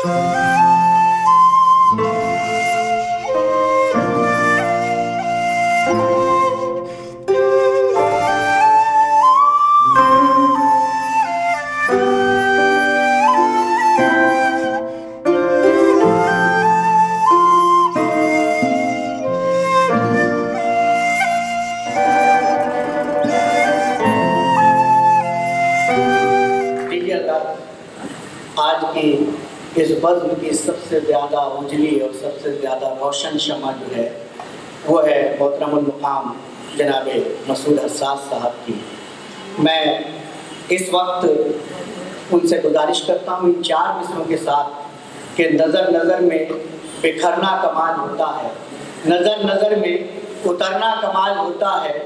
آج کی اس بزم کی سب سے زیادہ اجلی اور سب سے زیادہ روشن شمع جو ہے وہ ہے محترم المقام جناب مسعود حساس صاحب کی. میں اس وقت ان سے گزارش کرتا ہوں ان 4 مصروں کے ساتھ کہ نظر نظر میں بکھرنا کمال ہوتا ہے، نظر نظر میں اترنا کمال ہوتا ہے،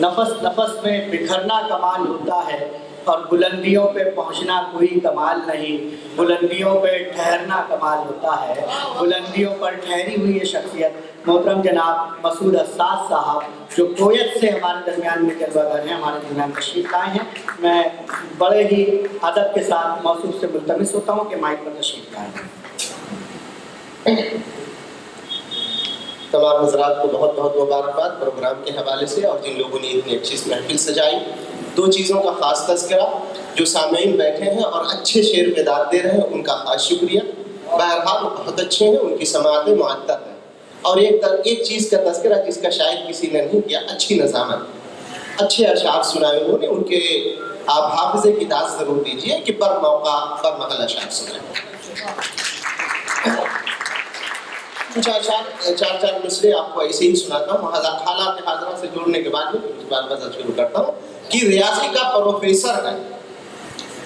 نفس نفس میں بکھرنا کمال ہوتا ہے، اور بلندیوں پہ پہنچنا کوئی کمال نہیں، بلندیوں پہ ٹھہرنا کمال ہوتا ہے. بلندیوں پر ٹھہری ہوئی یہ شخصیت محترم جناب مسعود حساس صاحب جو کویت سے ہمارے درمیان میں جلوہ گر ہیں، ہمارے درمیان تشریف لائے ہیں. میں بڑے ہی ادب کے ساتھ موصوف سے ملتمس ہوتا ہوں کہ مائک پر تشریف لائیں. تمام حضرات کو بہت بہت مبارکباد پروگرام کے حوالے سے، اور جن لوگوں نے اتنی اچھی محفل سجائی. 2 چیزوں کا خاص تذکرہ، جو سامعین بیٹھے ہیں اور اچھے شعر پہ داد دے رہے ہیں ان کا خاص شکریہ. بہرحال بہت اچھے ہیں، ان کی سماعتیں معطر ہیں. اور ایک چیز کا تذکرہ جس کا شاید کسی نے نہیں کیا، اچھی نظامت، اچھے اشعار سنائے انہوں نے. ان کے آپ حافظے کی داد ضرور دیجیے کہ پر موقع پر محل اشعار سنائے. کچھ اشعار 4 مصرے آپ کو ایسے ہی سناتا ہوں، حالات حاضرہ سے جوڑنے کے بعد میں اس بات وضع شروع کرتا ہوں. کہ ریاضی کا پروفیسر ہے،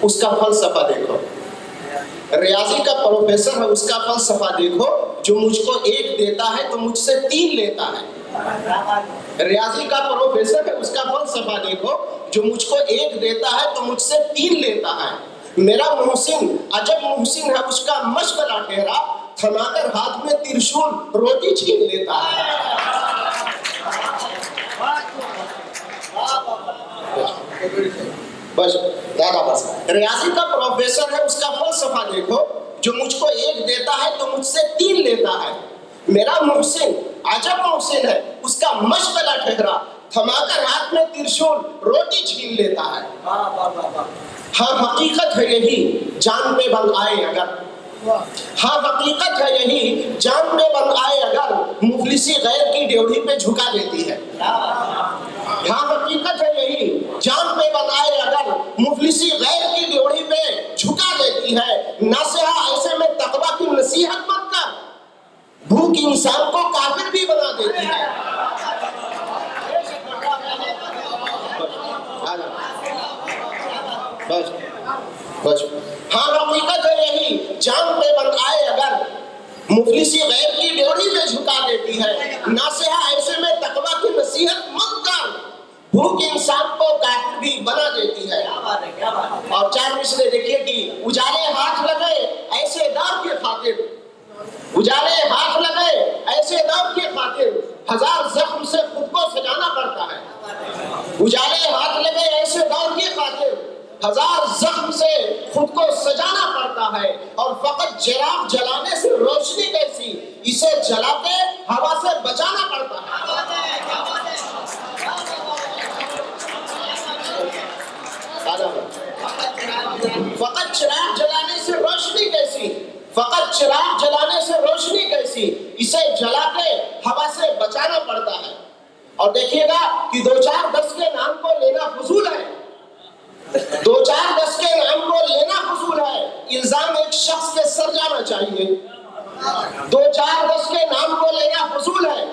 اس کا فلسفہ دیکھو. ریاضی کا پروفیسر ہے، اس کا فلسفہ دیکھو. جو مجھ کو 1 دیتا ہے تو مجھ سے 3 لیتا ہے. ریاضی کا پروفیسر ہے، اس کا فلسفہ دیکھو. جو مجھ کو 1 دیتا ہے تو مجھ سے 3 لیتا ہے. میرا محسن عجب محسن ہے، اس کا مشغلہ ٹھہرا. تھما کر ہاتھ میں ترشول روٹی چھین لیتا ہے. بس دادا بس. ریاضی کا پروفیسر ہے، اس کا فلسفہ دیکھو. جو مجھ کو 1 دیتا ہے تو مجھ سے 3 لیتا ہے. میرا محسن عجب محسن ہے، اس کا مشغلہ ٹھہرا. تھما کر ہاتھ میں ترشول روٹی چھین لیتا ہے. ہاں حقیقت ہے یہی جان پہ بن آئے اگر، ہاں حقیقت ہے یہی جان پہ بن آئے اگر، مفلسی غیر کی ڈیوڑی پہ جھکا دیتی ہے. ہاں حقیقت ہے یہی جان پہ بن آئے اگر، مفلسی غیر کی ڈیوڑی پہ جھکا دیتی ہے. ناصحہ ایسے میں تقویٰ کی نصیحت مت کر، بھوک انسان کو کافر بھی بنا دیتی ہے. ہاں حقیقت ہے یہی جان پہ بن آئے اگر، مفلسی غیر کی ڈیوڑی پہ جھکا دیتی ہے. ناصحہ ایسے میں تقویٰ کی نصیحت مت کر، بھوک انسان کو کافر بھی بنا دیتی ہے. اور 4 مصرے دیکھیے کہ اجالے ہاتھ لگے ایسے داغ کے خاطر، اجالے ہاتھ لگے ایسے داغ کے خاطر، 1000 زخم سے خود کو سجانا پڑتا ہے. اجالے ہاتھ لگے ایسے داغ کی خاطر، 1000 زخم سے خود کو سجانا پڑتا ہے. اور فقط چراغ جلانے سے روشنی کیسی، اسے جلا کے ہوا سے بچانا پڑتا ہے. فقط چراغ جلانے سے روشنی کیسی، فقط چراغ جلانے سے روشنی کیسی، اسے جلا کے ہوا سے بچانا پڑتا ہے. اور دیکھیے گا کہ 2-4-10 کے نام کو لینا فضول ہے. 2-4-10 کے نام کو لینا فضول ہے. الزام ایک شخص کے سر جانا چاہیے. 2-4-10 کے نام کو لینا فضول ہے.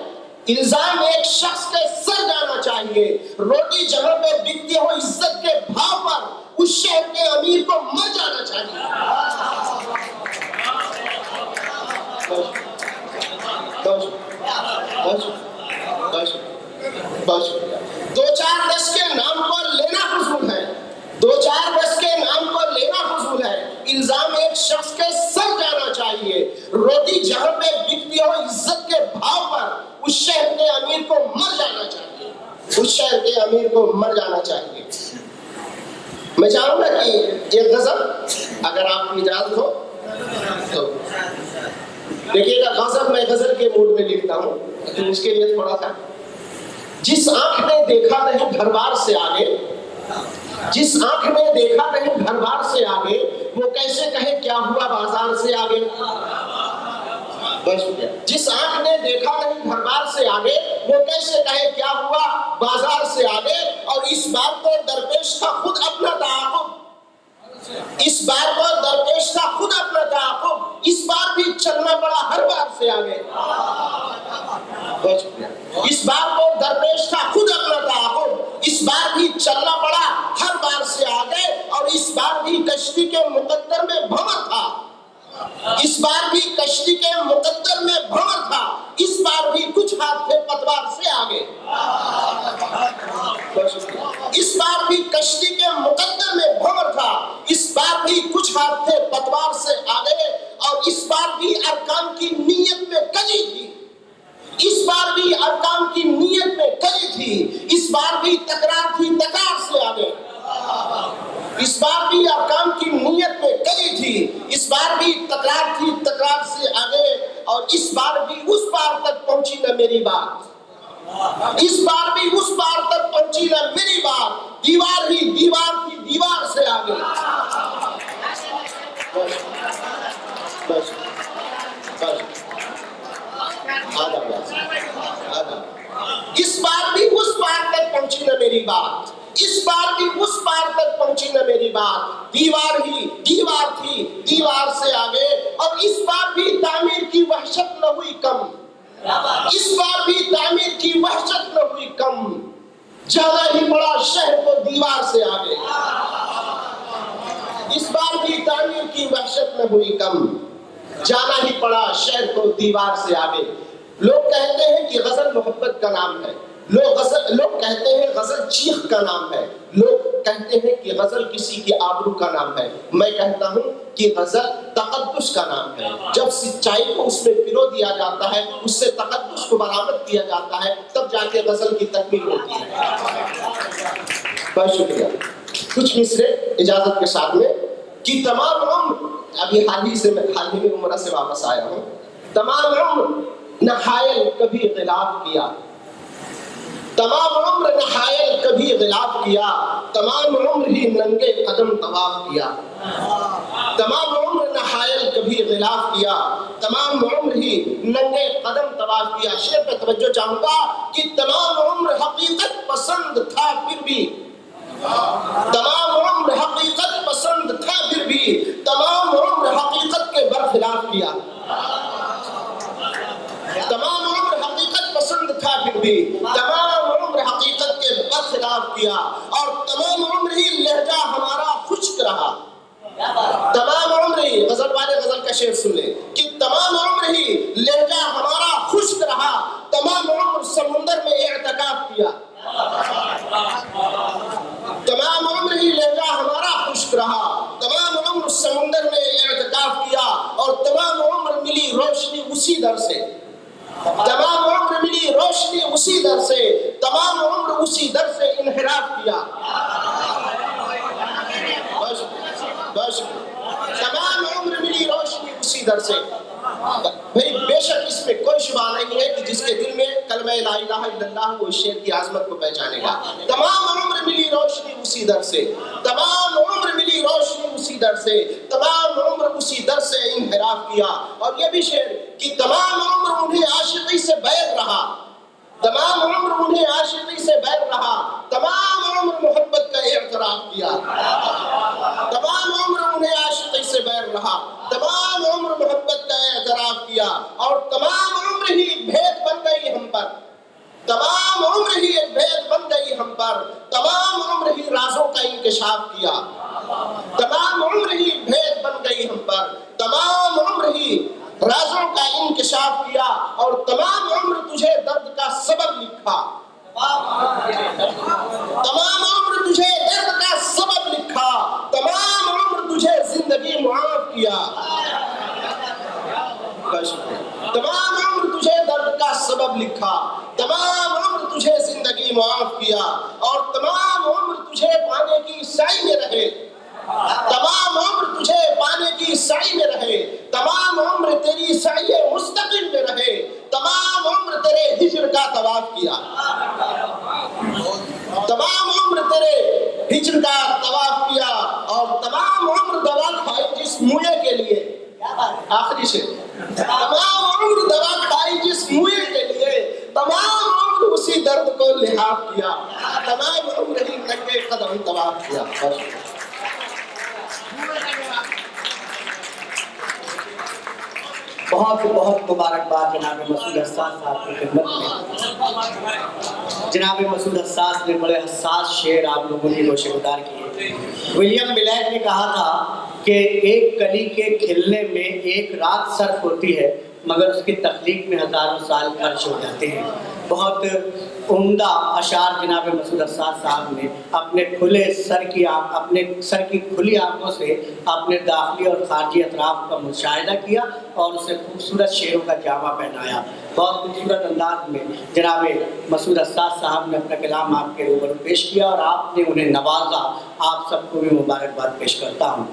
الزام ایک شخص کے سر جانا چاہیے. روٹی جہاں پہ بکتی ہو عزت کے بھاؤ پر، اس شہر کے امیر کو مر جانا چاہیے. 2-4-10 کے نام کو لینا فضول ہے. 2-4-10 کے نام کو لینا فضول ہے. الزام ایک شخص کے سر جانا چاہیے. روٹی جہاں پہ بکتی ہو عزت کے بھاؤ پر، اس شہر کے امیر کو مر جانا چاہیے. اس شہر کے امیر کو مر جانا چاہیے. میں چاہوں گا کہ یہ غزل اگر آپ کی اجازت ہو تو دیکھیے گا غزل میں غزل کے موڈ میں لکھتا ہوں تو اس کے لیے تھوڑا سا جس آنکھ نے دیکھا نہیں گھر بار سے آگے جس آنکھ نے دیکھا نہیں گھر بار سے آگے وہ کیسے کہے کیا ہوا بازار سے آگے جس آنکھ نے دیکھا نہیں گھر بار سے آگے وہ کیسے کہے کیا ہوا بازار سے آگے اور اس بات کو درپیش تھا خود اپنا تعاقب اس بار کو درپیش تھا خود اپنا تعاقب اس بار بھی چلنا پڑا ہر بار سے آگے اس بار کو درپیش تھا خود اپنا تعاقب اس بار بھی چلنا پڑا ہر بار سے آگے اور اس بار بھی کشتی کے مقدر میں بھنور تھا اس بار بھی کشتی کے مقدر میں بھنور تھا اس بار بھی کچھ ہاتھ تھے پتوار سے آگے اس بار بھی کشتی کے مقدر میں بھنور تھا اس بار بھی کچھ ہاتھ تھے پتوار سے آگے اور اس بار بھی ارکان کی نیت میں کجی تھی اس بار بھی ارکان کی نیت میں کجی تھی اس بار بھی تکرار تھی تکرار سے آگے اس بار بھی ارکان کی نیت میں کجی تھی اس بار بھی تکرار تھی تکرار سے آگے اور اس بار بھی اس بار تک پہنچی نہ میری بات اس بار بھی اس بار تک پہنچی نہ میری بات دیوار ہی دیوار تھی دیوار سے آگے اس بار بھی اس بار تک پہنچی نہ میری بات اس بار بھی اس بار تک پہنچی نہ میری بات دیوار ہی دیوار تھی دیوار سے آگے اور اس بار بھی تعمیر کی وحشت نہ ہوئی کم اس بار بھی تعمیر کی وحشت نہ ہوئی کم جانا ہی پڑا شہر کو دیوار سے آگے اس بار بھی تعمیر کی وحشت نہ ہوئی کم جانا ہی پڑا شہر کو دیوار سے آگے لوگ کہتے ہیں کہ غزل محبت کا نام ہے لوگ کہتے ہیں غزل چیخ کا نام ہے لوگ کہتے ہیں کہ غزل کسی کی آبرو کا نام ہے میں کہتا ہوں کہ غزل تقدس کا نام ہے جب سچائی کو اس میں پرو دیا جاتا ہے اس سے تقدس کو برآمد کیا جاتا ہے تب جا کے غزل کی تکمیل ہوتی ہے بہت شکریہ کچھ مصرے اجازت کے ساتھ میں کہ تمام عمر ابھی حال ہی میں عمرہ سے واپس آیا ہوں تمام عمر نہ حائل کبھی غلاف کیا تمام عمر نہ حائل کبھی غلاف کیا تمام عمر ہی ننگے قدم طواف کیا تمام عمر نہ حائل کبھی غلاف کیا تمام عمر ہی ننگے قدم طواف کیا شعر پہ توجہ چاہوں گا کہ تمام عمر حقیقت پسند تھا پھر بھی تمام عمر حقیقت پسند تھا پھر بھی تمام عمر حقیقت کے برخلاف کیا تمام عمر حقیقت پسند تھا پھر بھی تمام عمر حقیقت کے برخلاف کیا اور تمام عمر ہی لہجہ ہمارا خشک رہا تمام عمر ہی غزل والے غزل کا شعر سن لیں کہ تمام عمر ہی لہجہ ہمارا خشک رہا تمام عمر سمندر میں اعتکاف کیا تمام عمر ہی لہجہ ہمارا خشک رہا تمام عمر سمندر میں اعتکاف کیا اور تمام عمر ملی روشنی اسی در سے تمام عمر ملی روشنی اسی در سے تمام عمر اسی در سے انحراف کیا تمام عمر ملی روشنی اسی در سے بھئی بے شک اس میں کوئی شبہ نہیں ہے کہ جس کے دل میں کلمہ لا الہ الا اللہ وہ اس شعر کی عظمت کو پہچانے گا تمام عمر ملی روشنی اسی در سے تمام عمر ملی روشنی اسی در سے تمام عمر اسی در سے انحراف کیا اور یہ بھی شعر کہ تمام عمر انہیں عاشقی سے بیر رہا تمام عمر انہیں عاشقی سے بیر رہا تمام عمر محبت کا اعتراف کیا تمام عمر انہیں عاشقی سے بیر رہا تمام عمر محبت کا اعتراف کیا اور تمام عمر ہی بھید بن گئی ہم پر تمام عمر ہی ایک بھید بن گئی ہم پر تمام عمر ہی رازوں کا انکشاف کیا تمام عمر ہی بھید بن گئی ہم پر تمام عمر ہی رازوں کا انکشاف کیا اور تمام عمر تجھے درد کا سبب لکھا تمام عمر تجھے درد کا سبب لکھا تمام عمر تجھے زندگی معاف کیا تمام عمر تجھے درد کا سبب لکھا تمام عمر تجھے زندگی معاف کیا اور تمام عمر تجھے پانے کی سعی میں رہے تمام عمر تجھے پانے کی سعی میں رہے تمام عمر تیری سعی مستقل میں رہے، تمام عمر تیرے ہجر کا طواف کیا، تمام عمر تیرے ہجر کا طواف کیا، اور تمام عمر دوا کھائی جس موئے کے لیے، آخری سے تمام عمر دوا کھائی جس موئے کے لیے، تمام عمر اسی درد کو لحاظ کیا، تمام عمر ہی ننگے قدم طواف کیا۔ بہت بہت مبارکباد جناب مسعود حساس صاحب کی خدمت میں۔ جناب مسعود حساس نے بڑے حساس شعر آپ لوگوں کی گوشے گزار کیے۔ ولیم بلیک نے کہا تھا کہ ایک کلی کے کھلنے میں ایک رات صرف ہوتی ہے مگر اس کی تخلیق میں ہزاروں سال خرچ ہو جاتے ہیں۔ بہت عمدہ اشعار جناب مسعود حساس صاحب نے اپنے سر کی کھلی آنکھوں سے اپنے داخلی اور خارجی اطراف کا مشاہدہ کیا اور اسے خوبصورت شعروں کا جامہ پہنایا۔ بہت خوبصورت انداز میں جناب مسعود حساس صاحب نے اپنا کلام آپ کے روبرو پیش کیا اور آپ نے انہیں نوازا۔ آپ سب کو بھی مبارکباد پیش کرتا ہوں۔